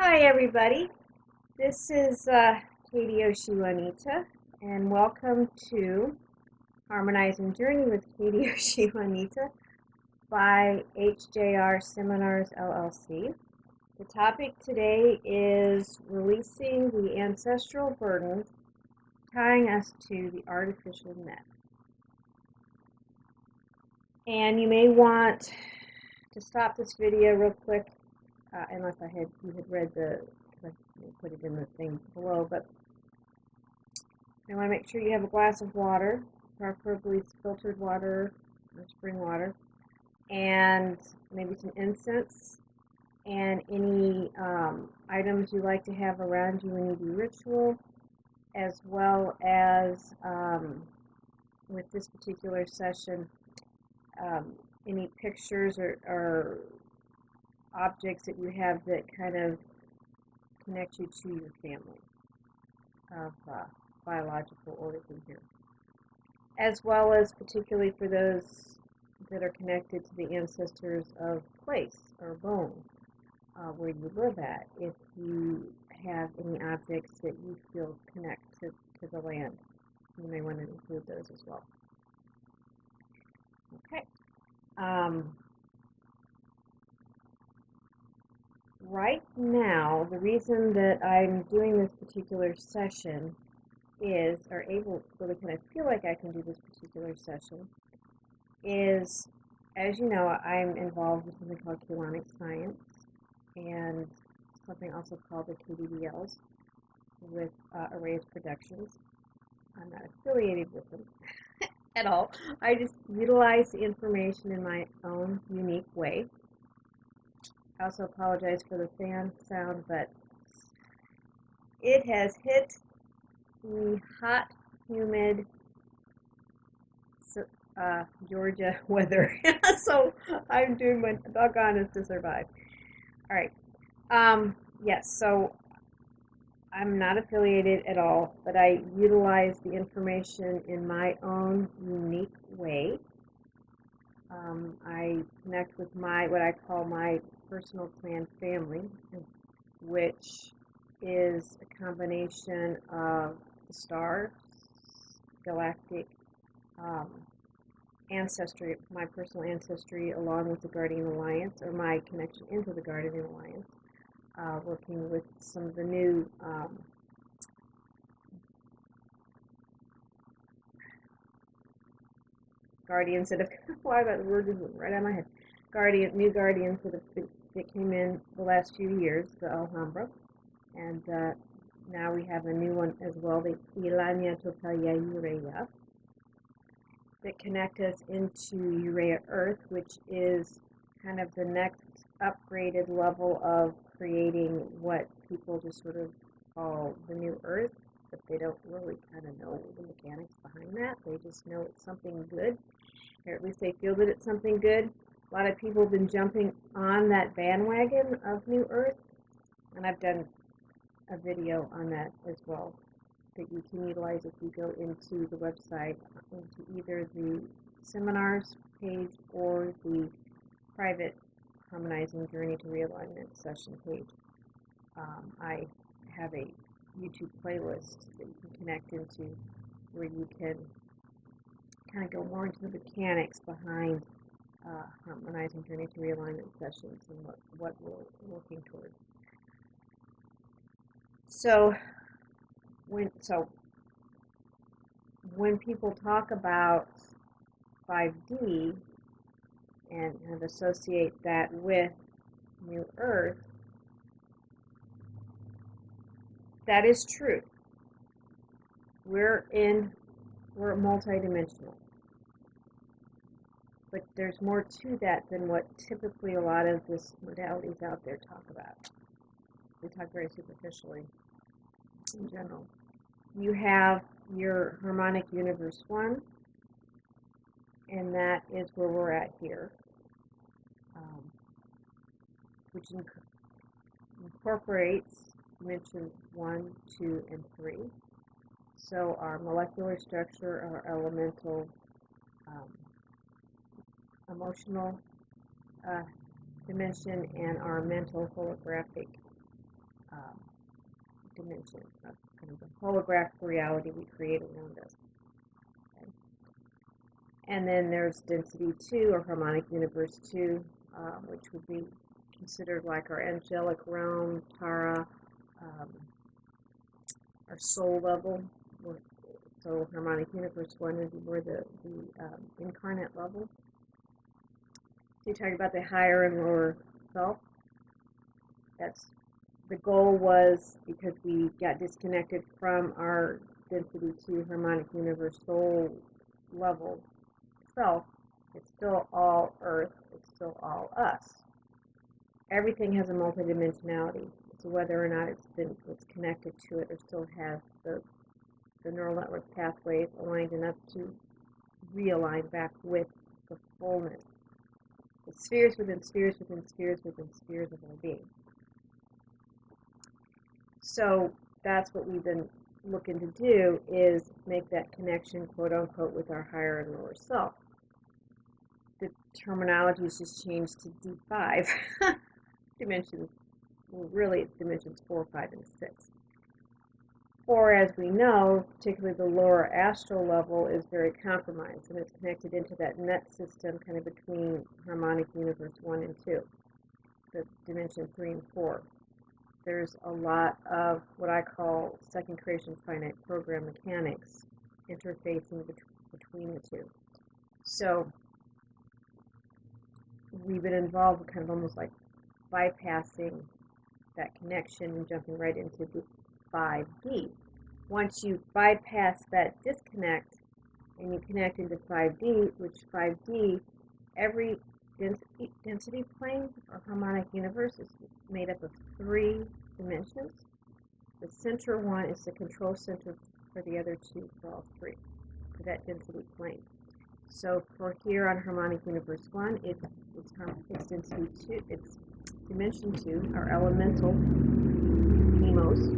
Hi everybody, this is Katie Juanita, and welcome to Harmonizing Journey with Katie Juanita by HJR Seminars LLC. The topic today is releasing the ancestral burdens tying us to the artificial net. And you may want to stop this video real quick, unless you had read I put it in the thing below, but you want to make sure you have a glass of water, preferably filtered water or spring water, and maybe some incense, and any items you like to have around you when you do ritual, as well as with this particular session, any pictures or objects that you have that kind of connect you to your family of biological origin here, as well as particularly for those that are connected to the ancestors of place or bone where you live at, if you have any objects that you feel connect to the land. You may want to include those as well. Okay. Right now, the reason that I'm doing this particular session is, or able to really kind of feel like I can do this particular session, is, as you know, I'm involved with something called Kelonic Science and something also called the KDDLs with Arhayas Productions. I'm not affiliated with them at all. I just utilize the information in my own unique way. I also apologize for the fan sound, but it has hit the hot, humid Georgia weather, so I'm doing my doggonest to survive. All right. Yes, so I'm not affiliated at all, but I utilize the information in my own unique way. I connect with what I call my personal clan family, which is a combination of the stars, galactic ancestry, my personal ancestry, along with the Guardian Alliance, or my connection into the Guardian Alliance, working with some of the new guardians that have, why that word just went right out of my head, new guardians that came in the last few years, the Alhambra, and now we have a new one as well, the Ilanya Topaya Urea, that connect us into Urea Earth, which is kind of the next upgraded level of creating what people just sort of call the new Earth, but they don't really kind of know the mechanics behind that. They just know it's something good, or at least they feel that it's something good. A lot of people have been jumping on that bandwagon of New Earth, and I've done a video on that as well that you can utilize if you go into the website, into either the seminars page or the private Harmonizing Journey to Realignment session page. I have a YouTube playlist that you can connect into where you can kind of go more into the mechanics behind Harmonizing Journey to Realignment sessions and what we're working towards. So when people talk about 5D and associate that with New Earth, that is true. We're multidimensional. But there's more to that than what typically a lot of this modalities out there talk about. They talk very superficially in general. You have your harmonic universe 1, and that is where we're at here, which incorporates dimensions 1, 2, and 3. So our molecular structure, our elemental, emotional dimension, and our mental holographic dimension of kind of the holographic reality we create around us. Okay. And then there's density 2, or harmonic universe 2, which would be considered like our angelic realm, Tara, our soul level. So harmonic universe 1 would be more the incarnate level. So you're talking about the higher and lower self. That's the goal was because we got disconnected from our density 2 harmonic universe soul level self. It's still all Earth. It's still all us. Everything has a multidimensionality. So whether or not it's connected to it or still has the neural network pathways aligned enough to realign back with the fullness. The spheres within spheres within spheres within spheres of our being. So that's what we've been looking to do, is make that connection, quote unquote, with our higher and lower self. The terminology has just changed to D5 dimensions. Well, really it's dimensions 4, 5, and 6. Or, as we know, particularly the lower astral level is very compromised, and it's connected into that net system kind of between harmonic universe 1 and 2, the dimension 3 and 4. There's a lot of what I call second creation finite program mechanics interfacing between the two. So we've been involved with kind of almost like bypassing that connection and jumping right into the 5D. Once you bypass that disconnect and you connect into 5D, which 5D, every density plane or harmonic universe is made up of 3 dimensions. The center one is the control center for the other 2 for all 3, for that density plane. So for here on harmonic universe 1, it's density 2, it's dimension 2, our elemental chemos,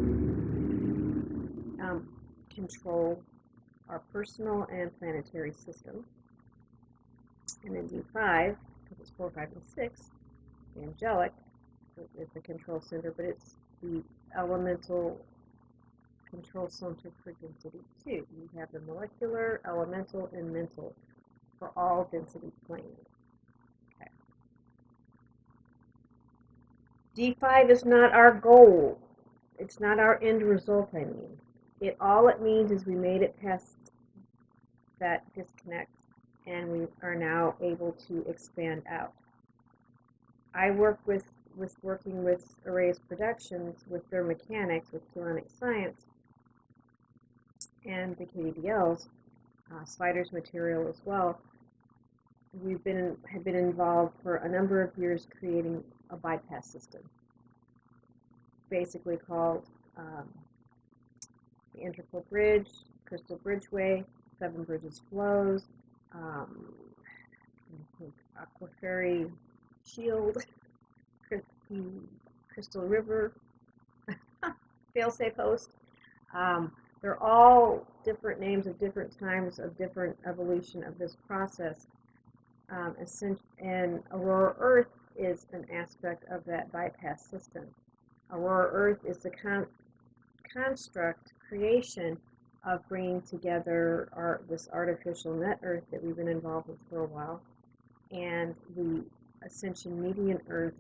control our personal and planetary system. And then D5, because it's 4, 5, and 6, the angelic is the control center, but it's the elemental control center for density 2. You have the molecular, elemental, and mental for all density planes. Okay. D5 is not our goal. It's not our end result, I mean. All it means is we made it past that disconnect, and we are now able to expand out. I work working with Arhayas Productions with their mechanics, with psionic science, and the KDDLs, Spider's material as well. Have been involved for a number of years creating a bypass system, basically called the Integral Bridge, Crystal Bridgeway, 7 Bridges Flows, Aquafairy Shield, Crystal River, Failsafe Host. They're all different names of different times of different evolution of this process. And Aurora Earth is an aspect of that bypass system. Aurora Earth is the construct creation of bringing together this artificial net Earth that we've been involved with for a while, and the Ascension median Earth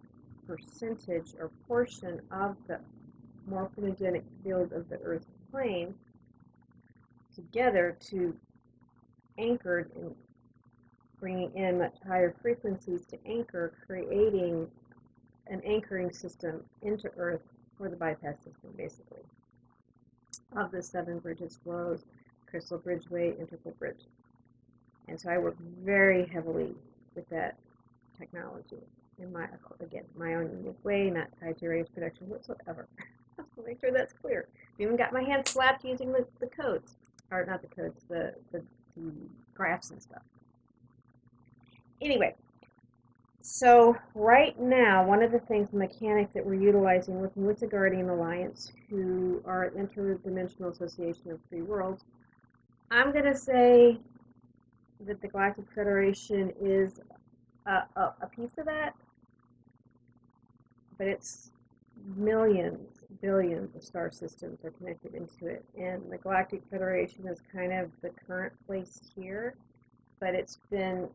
percentage or portion of the morphogenetic field of the Earth plane together to anchored and bringing in much higher frequencies to anchor, creating an anchoring system into Earth for the bypass system, basically, of the 7 Bridges Flows, Crystal Bridgeway, Integral Bridge. And so I work very heavily with that technology in my own unique way, not tied to Arhayas production whatsoever. I'll make sure that's clear. I even got my hand slapped using the codes, or not the codes, the graphs and stuff. Anyway, so right now, one of the things, mechanics that we're utilizing, working with the Guardian Alliance, who are an interdimensional association of free worlds, I'm going to say that the Galactic Federation is a piece of that, but it's millions, billions of star systems are connected into it. And the Galactic Federation is kind of the current place here, but it's been,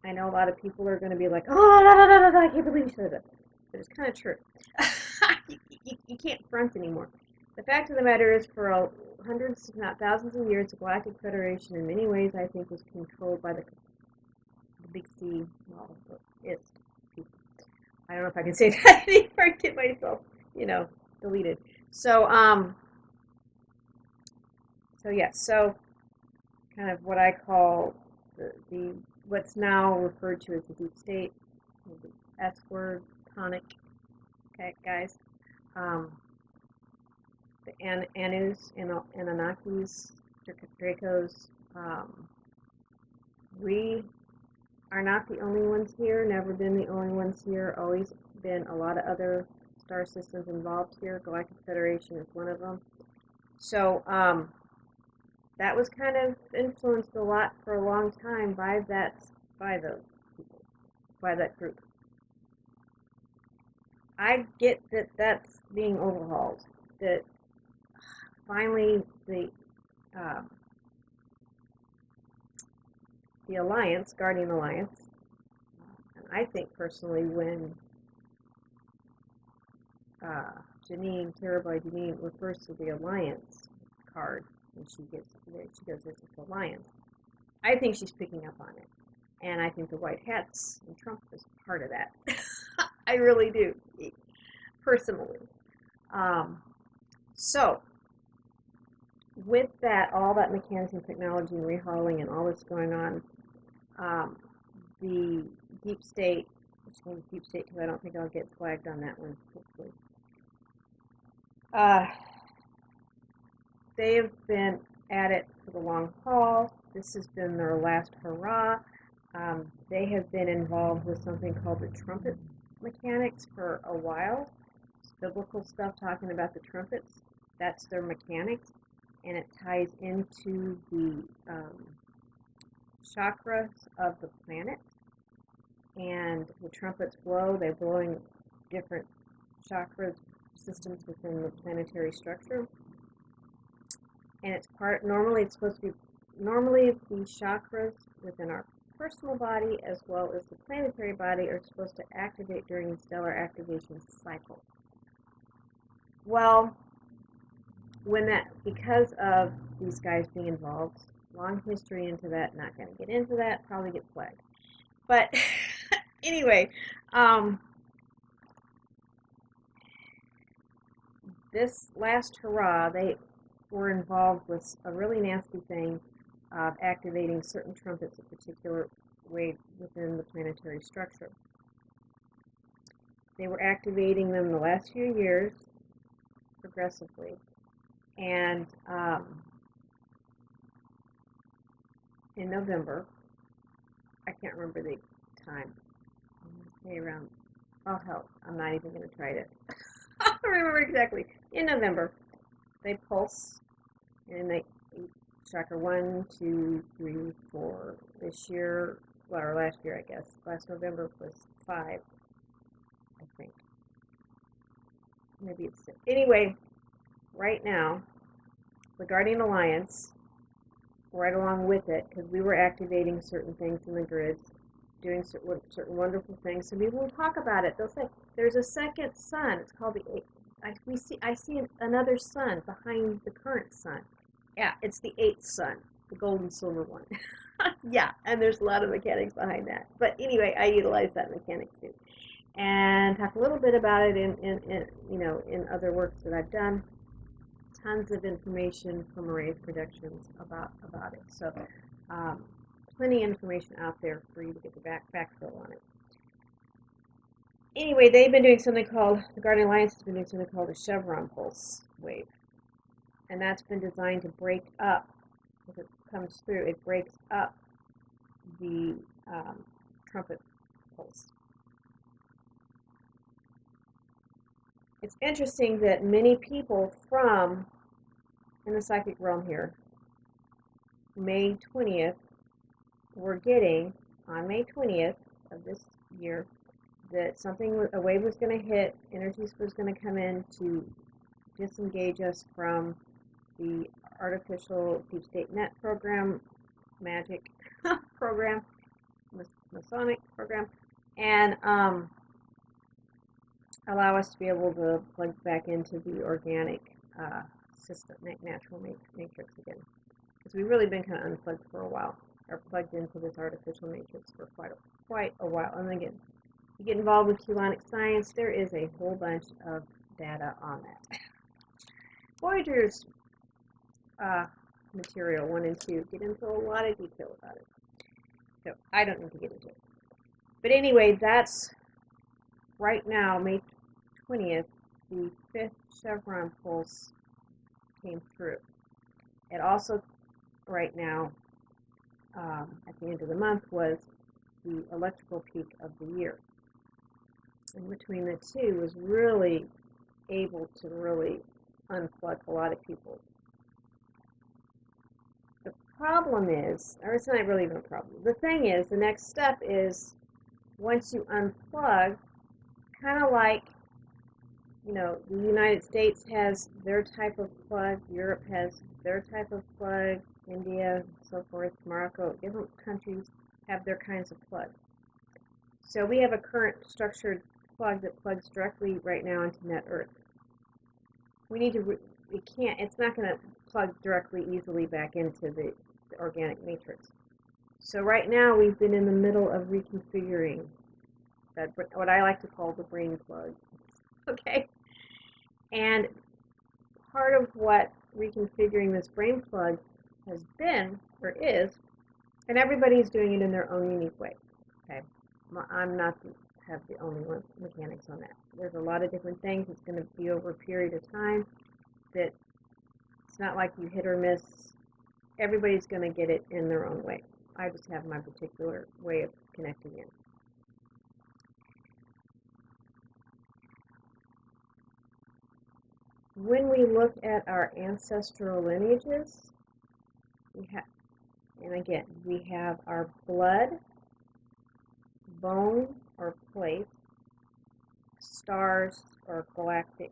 I know a lot of people are going to be like, oh, I can't believe you said that. But it's kind of true. You can't front anymore. The fact of the matter is, for hundreds, if not thousands of years, the Galactic Federation, in many ways, I think, was controlled by the big C, well, it's people. I don't know if I can say that anymore, get myself, deleted. So, so kind of what I call the what's now referred to as the deep state, the S word, tonic, okay, guys. The Anus, Anunnakis, Dracos, we are not the only ones here, never been the only ones here, always been a lot of other star systems involved here. Galactic Federation is one of them. So that was kind of influenced a lot for a long time by those people, by that group. I get that that's being overhauled, that finally the Alliance, Guardian Alliance, and I think personally when Terabyte Janine refers to the Alliance card, and she goes, this is Alliance, I think she's picking up on it. And I think the white hats and Trump is part of that. I really do, personally. So, with that, all that mechanics and technology and rehauling and all this going on, the deep state, which means deep state because I don't think I'll get flagged on that one, hopefully. They have been at it for the long haul. This has been their last hurrah. They have been involved with something called the trumpet mechanics for a while. It's biblical stuff talking about the trumpets. That's their mechanics, and it ties into the chakras of the planet. And the trumpets blow. They're blowing different chakras systems within the planetary structure. And it's normally the chakras within our personal body as well as the planetary body are supposed to activate during the stellar activation cycle. Well, because of these guys being involved, long history into that, not going to get into that, probably get flagged. But anyway, this last hurrah, they were involved with a really nasty thing of activating certain trumpets a particular way within the planetary structure. They were activating them the last few years progressively, and in November, I can't remember the time, say around, oh hell, I'm not even going to try to I don't remember exactly, in November, they pulse, and they chakra 1, 2, 3, 4. This year, or last year, I guess. Last November was 5, I think. Maybe it's 6. Anyway, right now, the Guardian Alliance, right along with it, because we were activating certain things in the grids, doing certain wonderful things. So people will talk about it. They'll say, there's a second sun. It's called the 8th. I see another sun behind the current sun. Yeah, it's the 8th sun, the gold and silver one. Yeah, and there's a lot of mechanics behind that. But anyway, I utilize that mechanic too, and talk a little bit about it in other works that I've done. Tons of information from Arhayas Productions about it. So plenty of information out there for you to get the backfill on it. Anyway, they've been doing something called, the Guardian Alliance has been doing something called a Chevron Pulse wave. And that's been designed to break up, as it comes through, it breaks up the Trumpet Pulse. It's interesting that many people from, in the psychic realm here, May 20th, we're getting, on May 20th of this year, that a wave was going to hit, energies was going to come in to disengage us from the artificial deep state net program, magic program, Masonic program, and allow us to be able to plug back into the organic system, natural matrix again. Because we've really been kind of unplugged for a while, or plugged into this artificial matrix for quite a while. And again, you get involved with Qlonic science, there is a whole bunch of data on that. Voyager's material 1 and 2 get into a lot of detail about it. So I don't need to get into it. But anyway, that's right now, May 20th, the 5th Chevron Pulse came through. It also, right now, at the end of the month, was the electrical peak of the year. And between the two was really able to really unplug a lot of people. The problem is, or it's not really even a problem, the thing is, the next step is, once you unplug, kind of like, you know, the United States has their type of plug, Europe has their type of plug, India, so forth, Morocco, different countries have their kinds of plugs. So we have a current structured plug that plugs directly right now into net Earth. We need to, it's not going to plug directly easily back into the organic matrix. So right now we've been in the middle of reconfiguring that, what I like to call the brain plug. Okay? And part of what reconfiguring this brain plug has been, or is, and everybody's doing it in their own unique way. Okay? I'm not have the only one mechanics on that. There's a lot of different things. It's going to be over a period of time that it's not like you hit or miss. Everybody's going to get it in their own way. I just have my particular way of connecting in. When we look at our ancestral lineages, we have, and again, we have our blood, bone or plate, stars or galactic.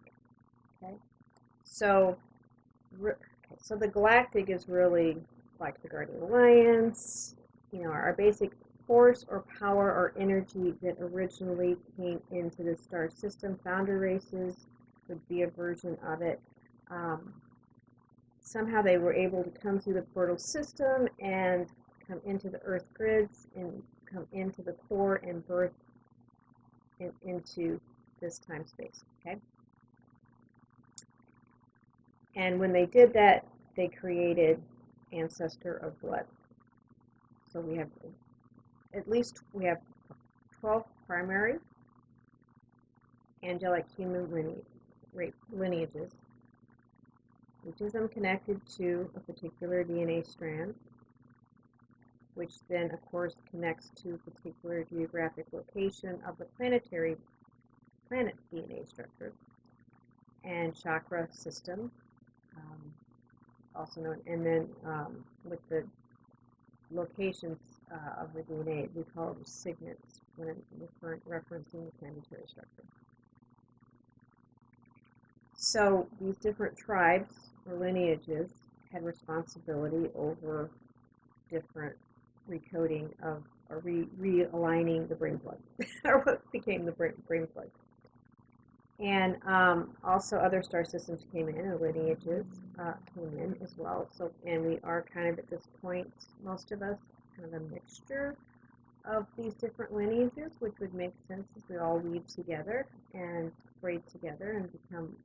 Okay, so the galactic is really like the Guardian Alliance, you know, our basic force or power or energy that originally came into the star system. Founder races would be a version of it. Somehow they were able to come through the portal system and come into the Earth grids and come into the core and birth into this time space. Okay. And when they did that, they created Ancestor of Blood. So we have, at least we have 12 primary angelic human lineages, each of them connected to a particular DNA strand, which then, of course, connects to a particular geographic location of the planetary planet DNA structure and chakra system, also known, and then with the locations of the DNA, we call them signets when referencing the planetary structure. So these different tribes or lineages had responsibility over different recoding of, or realigning the brain plug, or what became the brain plug. And also other star systems came in, or lineages came in as well. So, and we are kind of at this point, most of us, kind of a mixture of these different lineages, which would make sense as we all weave together and braid together and become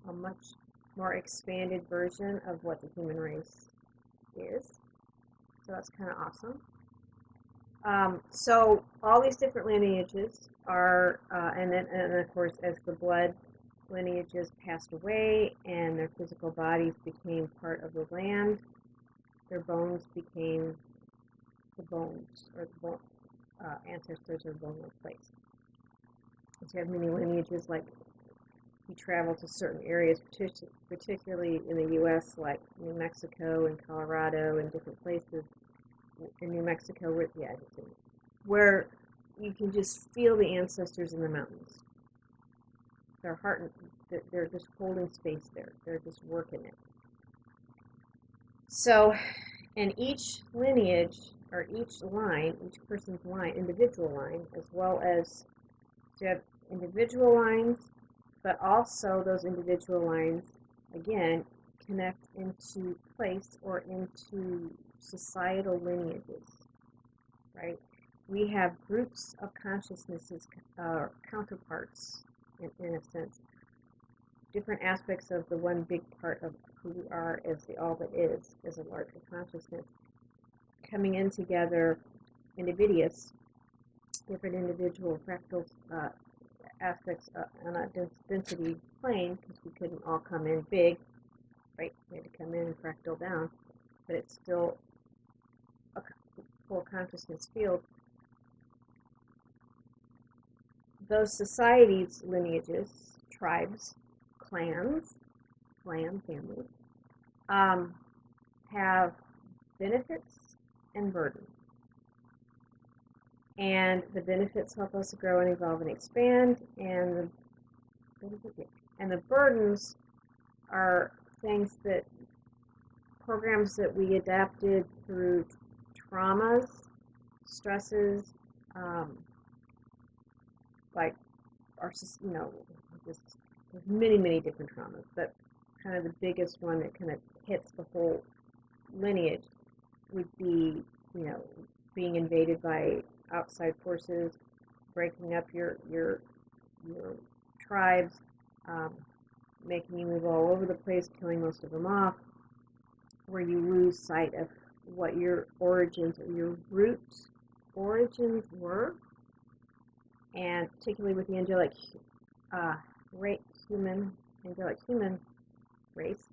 a much more expanded version of what the human race is. So that's kind of awesome. So all these different lineages are, and of course, as the blood lineages passed away and their physical bodies became part of the land, their bones became the bones, or the ancestors of bone plates. So you have many lineages, like you travel to certain areas, particularly in the U.S., like New Mexico and Colorado and different places. In New Mexico, where you can just feel the ancestors in the mountains. Their heart, they're just holding space there. They're just working it. So, and each lineage, or each line, each person's line, individual line, as well as, so you have individual lines, but also those individual lines, again, connect into place or into societal lineages, right? We have groups of consciousnesses, counterparts, in a sense, different aspects of the one big part of who we are as the all that is, as a larger consciousness, coming in together, individuous, different individual fractal aspects on a density plane, because we couldn't all come in big, right? We had to come in and fractal down, but it's still a full consciousness field. Those societies, lineages, tribes, clans, clan families, have benefits and burdens. And the benefits help us grow and evolve and expand, and the burdens are things that, programs that we adapted through traumas, stresses, like our, just there's many different traumas, but kind of the biggest one that kind of hits the whole lineage would be, being invaded by outside forces, breaking up your tribes, making you move all over the place, killing most of them off, where you lose sight of what your origins or your root origins were, and particularly with the angelic human race,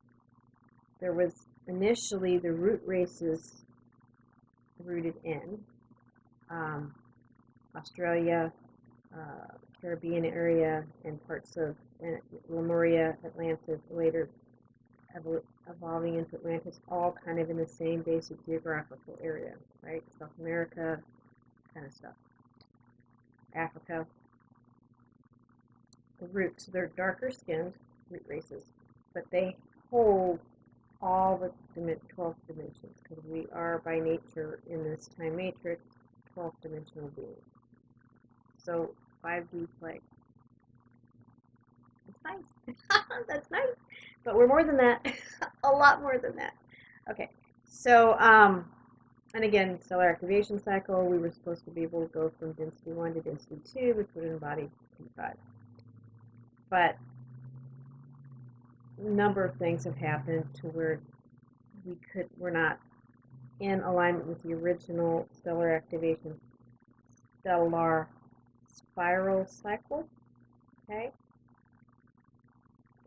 there was initially the root races rooted in Australia, Caribbean area, and parts of Lemuria, Atlantis, later evolving into Atlantis, all kind of in the same basic geographical area, right? South America, kind of stuff. Africa. The roots, they're darker skinned root races, but they hold all the 12 dimensions, because we are by nature in this time matrix 12 dimensional beings. So 5D play. That's nice. That's nice. But we're more than that. A lot more than that. Okay. So, and again, stellar activation cycle, we were supposed to be able to go from density 1 to density 2, which would embody P5. But a number of things have happened to where we're not in alignment with the original stellar activation, stellar spiral cycle. Okay?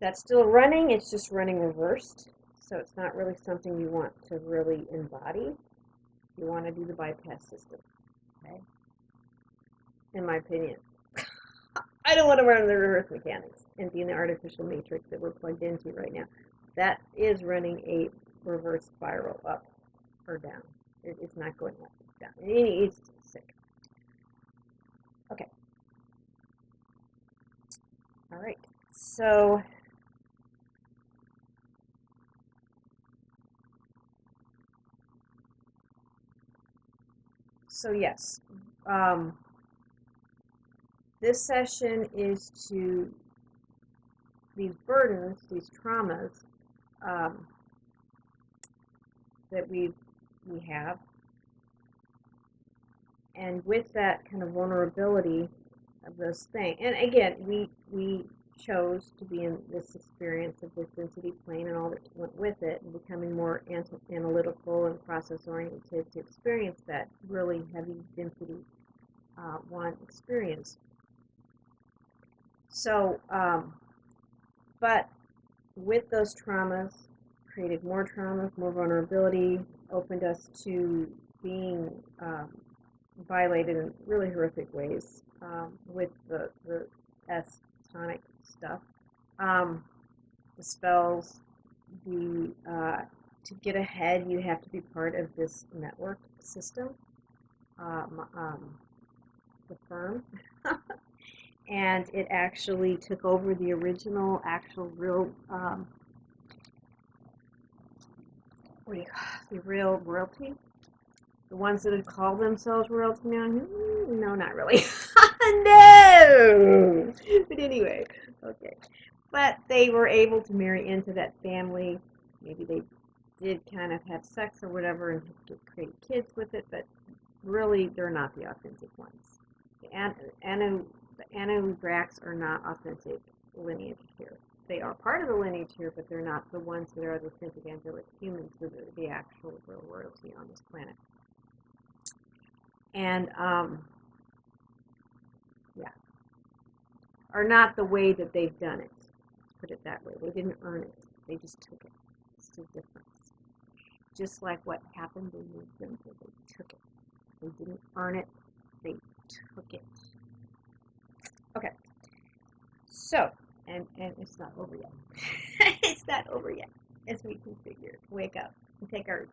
That's still running, it's just running reversed. So it's not really something you want to really embody. You want to do the bypass system. Okay? In my opinion. I don't want to run the reverse mechanics and be in the artificial matrix that we're plugged into right now. That is running a reverse spiral up or down. It's not going up, it's down. It's sick. Okay. All right. So yes. This session is to these burdens, these traumas that we have, and with that kind of vulnerability of those things. And again, we chose to be in this experience of this density plane and all that went with it, and becoming more analytical and process oriented to experience that really heavy density one experience. So, but with those traumas, created more traumas, more vulnerability, opened us to being violated in really horrific ways with the S-tonic stuff. The spells, to get ahead, you have to be part of this network system. the firm. And it actually took over the original, actual, real, what do you call it? The real royalty. The ones that had called themselves royalty now, no, not really. No! But anyway, okay. But they were able to marry into that family. Maybe they did kind of have sex or whatever and create kids with it, but really they're not the authentic ones. The Anubis are not authentic lineage here. They are part of the lineage here, but they're not the ones that are the authentic angelic humans that are the actual real royalty on this planet. And yeah, are not the way that they've done it. Let's put it that way. They didn't earn it. They just took it. It's the difference. Just like what happened, they moved them, so they took it. They didn't earn it. They took it. Okay. So, and it's not over yet. It's not over yet. As we configure, wake up and take our,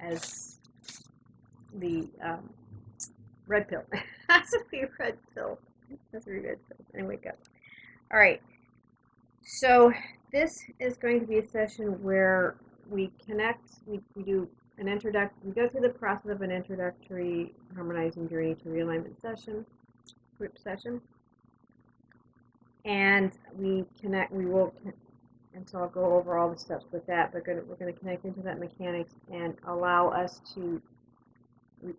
as the red pill. That's the red pill. That's the red pill. And wake up. All right. So this is going to be a session where we connect. We do an introduction. We go through the process of an introductory harmonizing journey to realignment session, group session, and we connect. We will. And so I'll go over all the steps with that. But we're going to connect into that mechanics and allow us to.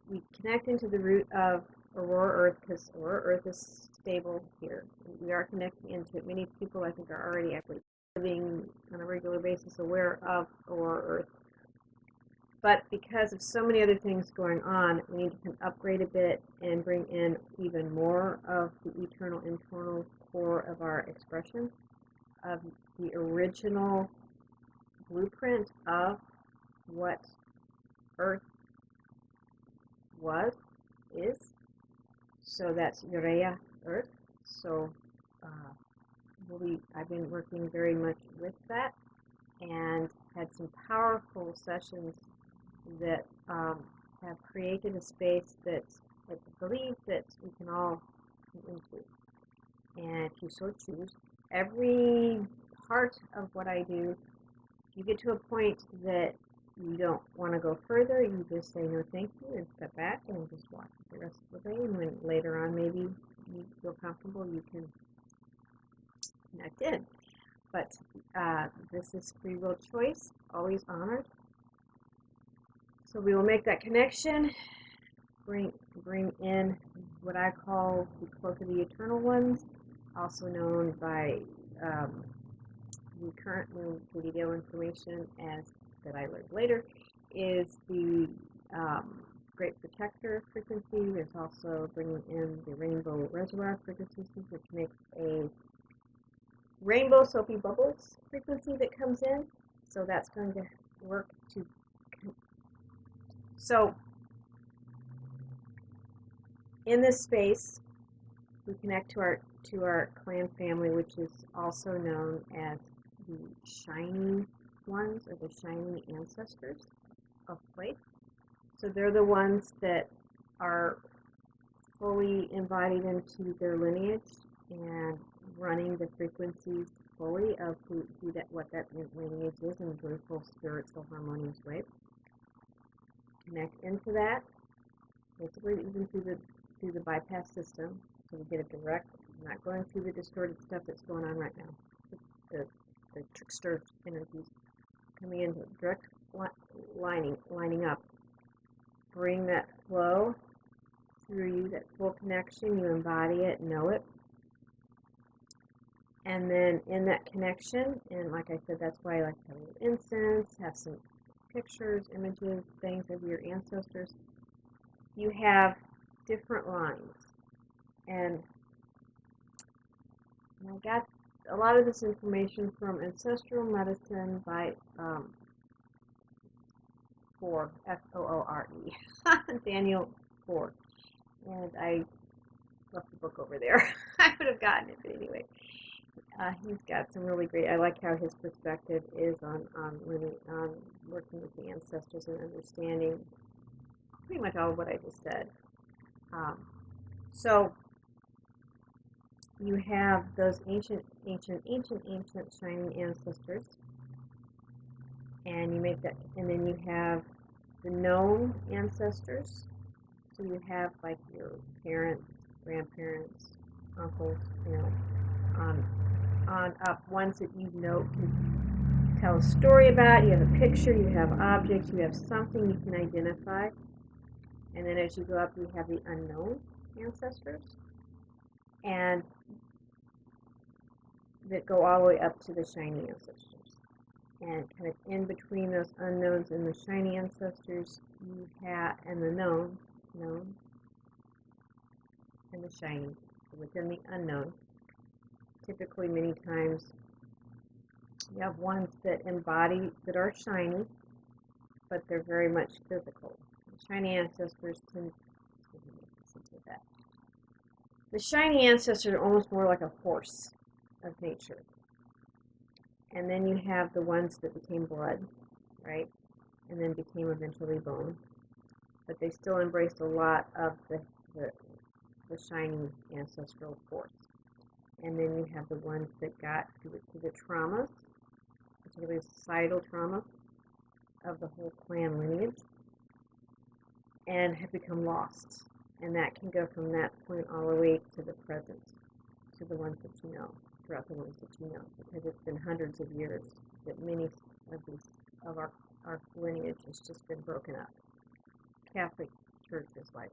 We connect into the root of Aurora Earth because Aurora Earth is stable here. We are connecting into it. Many people, I think, are already actually living on a regular basis aware of Aurora Earth. But because of so many other things going on, we need to upgrade a bit and bring in even more of the eternal internal core of our expression, of the original blueprint of what Earth is. So that's Urea, Earth. So I've been working very much with that and had some powerful sessions that have created a space that I believe that we can all come into. And if you so choose, every part of what I do, you get to a point that you don't want to go further, you just say no thank you and step back and just watch the rest of the day. And when later on maybe you feel comfortable, you can connect in. But this is free will choice, always honored. So we will make that connection, bring in what I call the Cloak of the Eternal Ones, also known by the current new KDDL information as that I learned later is the Great Protector frequency. There's also bringing in the Rainbow Reservoir frequency, which makes a rainbow soapy bubbles frequency that comes in. So that's going to work to. So in this space, we connect to our clan family, which is also known as the Shining Ones or the Shining Ancestors of place. So they're the ones that are fully embodied into their lineage and running the frequencies fully of what that lineage is in a joyful, spiritual, harmonious way. Connect into that, basically even through the bypass system, so we get a direct, not going through the distorted stuff that's going on right now. The trickster energies coming in, direct lining up. Bring that flow through you, that full connection. You embody it, know it. And then in that connection, and like I said, that's why I like to have a little incense, have some pictures, images, things of your ancestors. You have different lines. And I got a lot of this information from Ancestral Medicine by Foore, F-O-O-R-E, Daniel Foore. And I left the book over there. I would have gotten it, but anyway. He's got some really great, I like how his perspective is on working with the ancestors and understanding pretty much all of what I just said. So you have those ancient shining ancestors, and you make that, and then you have the known ancestors. So you have like your parents, grandparents, uncles, on up, ones that you know can tell a story about. You have a picture, you have objects, you have something you can identify. And then as you go up, you have the unknown ancestors, and that go all the way up to the shiny ancestors. And kind of in between those unknowns and the shiny ancestors, you have, and the known, and the shiny, within the unknown. Typically, many times, you have ones that embody, that are shiny, but they're very much physical. The shiny ancestors tend to that. The shiny ancestors are almost more like a force of nature. And then you have the ones that became blood, right? And then became eventually bone. But they still embraced a lot of the shiny ancestral force. And then you have the ones that got to the traumas, particularly societal trauma of the whole clan lineage, and have become lost. And that can go from that point all the way to the present, to the ones that you know, throughout the ones that you know, because it's been hundreds of years that many of these of our lineage has just been broken up. Catholic Church is like,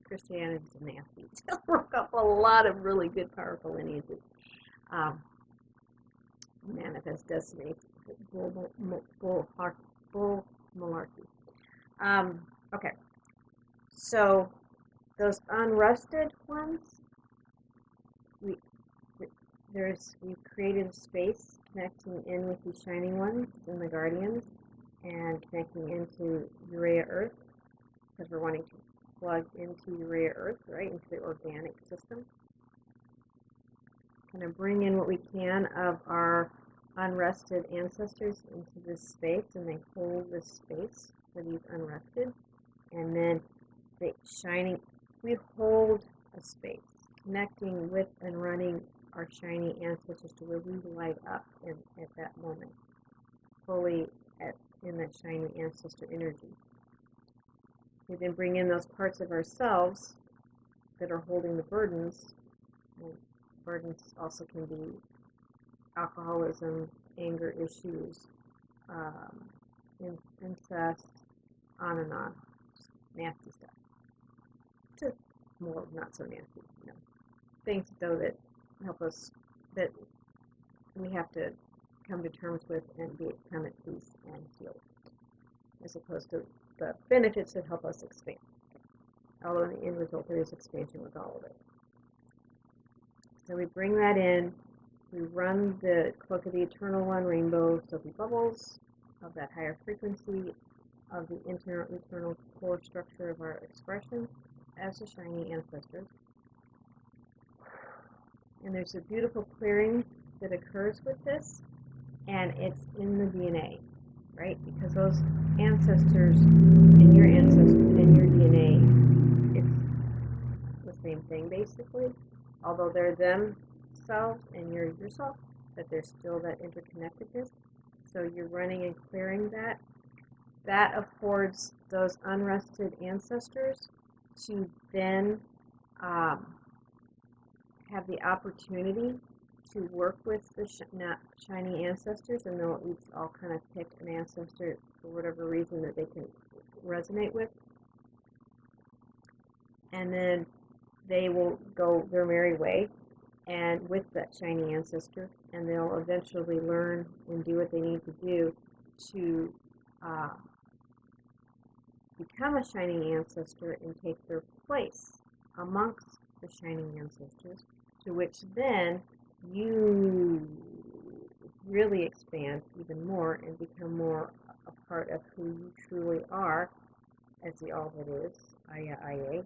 Christianity is nasty. It broke up a lot of really good, powerful lineages. Manifest destiny, bull malarkey. Okay, so those unrusted ones, we've created a space connecting in with these shining ones and the guardians, and connecting into Urea Earth, because we're wanting to plug into Urea Earth, right, into the organic system. Kind of bring in what we can of our unrested ancestors into this space, and they hold this space for these unrested. And then we hold a space, connecting with and running our shiny ancestors to where we light up at that moment, fully in that shiny ancestor energy. We then bring in those parts of ourselves that are holding the burdens. And burdens also can be alcoholism, anger issues, incest, on and on. Just nasty stuff. To more not so nasty, things though that help us, that we have to come to terms with and become at peace and heal, as opposed to the benefits that help us expand. Although in the end result there is expansion with all of it. So we bring that in, we run the Cloak of the Eternal One, rainbow soapy bubbles of that higher frequency of the eternal core structure of our expression as the shiny ancestors. And there's a beautiful clearing that occurs with this, and it's in the DNA, right? Because those ancestors and your DNA, it's the same thing basically. Although they're themselves and you're yourself, but there's still that interconnectedness. So you're running and clearing that. That affords those unrested ancestors to then have the opportunity to work with the shiny ancestors, and they'll each all kind of pick an ancestor for whatever reason that they can resonate with. And then they will go their merry way and with that shiny ancestor, and they'll eventually learn and do what they need to do to become a shining ancestor and take their place amongst the shining ancestors, to which then you really expand even more and become more a part of who you truly are as the all that is, Aya,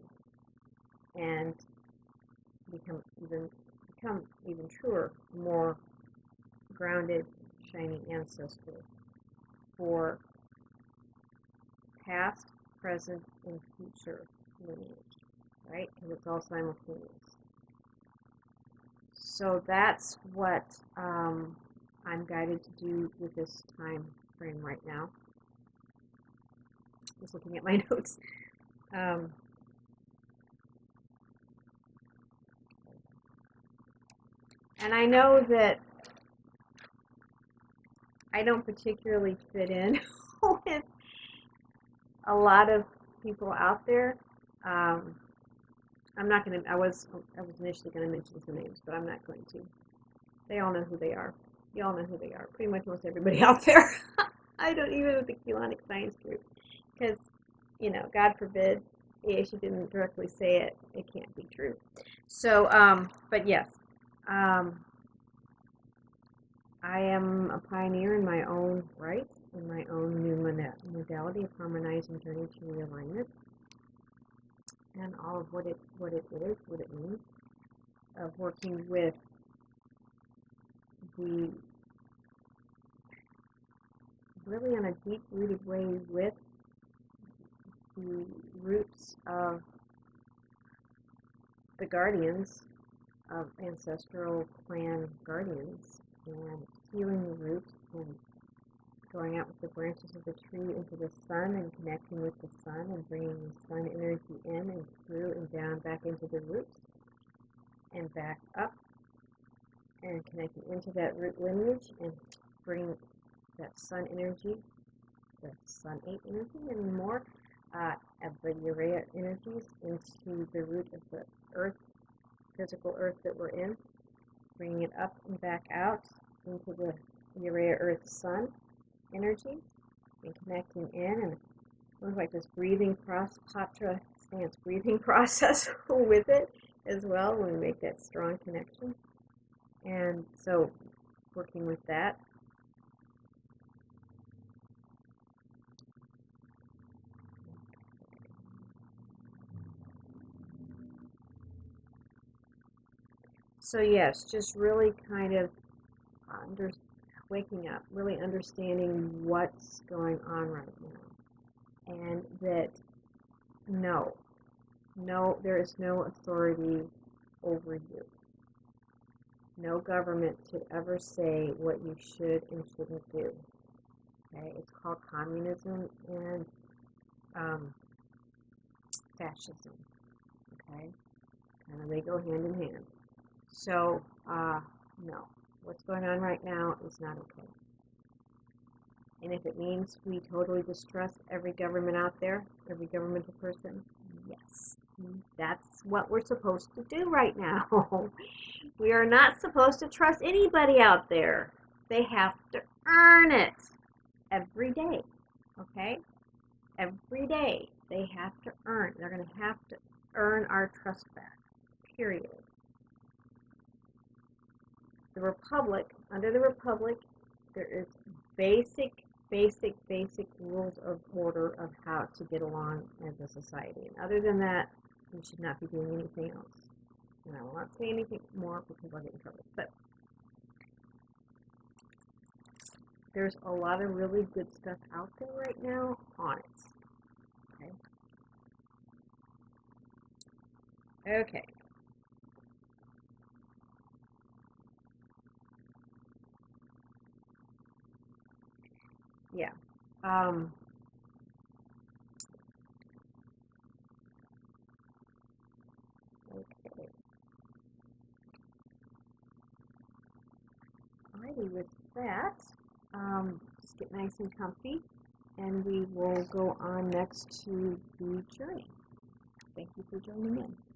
and become even truer, more grounded, shining ancestor for past, present, and future lineage. right? Because it's all simultaneous. So that's what I'm guided to do with this time frame right now. Just looking at my notes. And I know that I don't particularly fit in with a lot of people out there. I'm not going to, I was initially going to mention some names, but I'm not going to. They all know who they are. You all know who they are. Pretty much most everybody out there. I don't, even with the Chelonic Science group. Because, you know, God forbid, if she didn't directly say it, it can't be true. So, but yes, I am a pioneer in my own right, in my own new modality of harmonizing journey to realignment, and all of what it is, what it means, of working with the, really in a deep-rooted way, with the roots of the guardians, of ancestral clan guardians, and healing the roots and going out with the branches of the tree into the sun and connecting with the sun and bringing the sun energy in and through and down back into the roots and back up and connecting into that root lineage and bringing that sun energy, the sun 8 energy and more of the urea energies into the root of the earth, physical earth that we're in, bringing it up and back out into the urea earth sun energy and connecting in, and it looks like this breathing patra stance breathing process with it as well when we make that strong connection. And so working with that. So yes, just really kind of waking up, really understanding what's going on right now. And that no, there is no authority over you. No government should ever say what you should and shouldn't do. Okay, it's called communism and fascism. Okay, and they go hand in hand. So, no, what's going on right now is not okay. And if it means we totally distrust every government out there, every governmental person, yes, that's what we're supposed to do right now. We are not supposed to trust anybody out there. They have to earn it every day, okay? Every day they have to earn. They're going to have to earn our trust back, period. The Republic, under the Republic, there is basic rules of order of how to get along as a society. And other than that, we should not be doing anything else. And I will not say anything more because I'll get in trouble. But there's a lot of really good stuff out there right now on it. Okay. Okay. Yeah. Okay. Alrighty, with that, just get nice and comfy, and we will go on next to the journey. Thank you for joining in.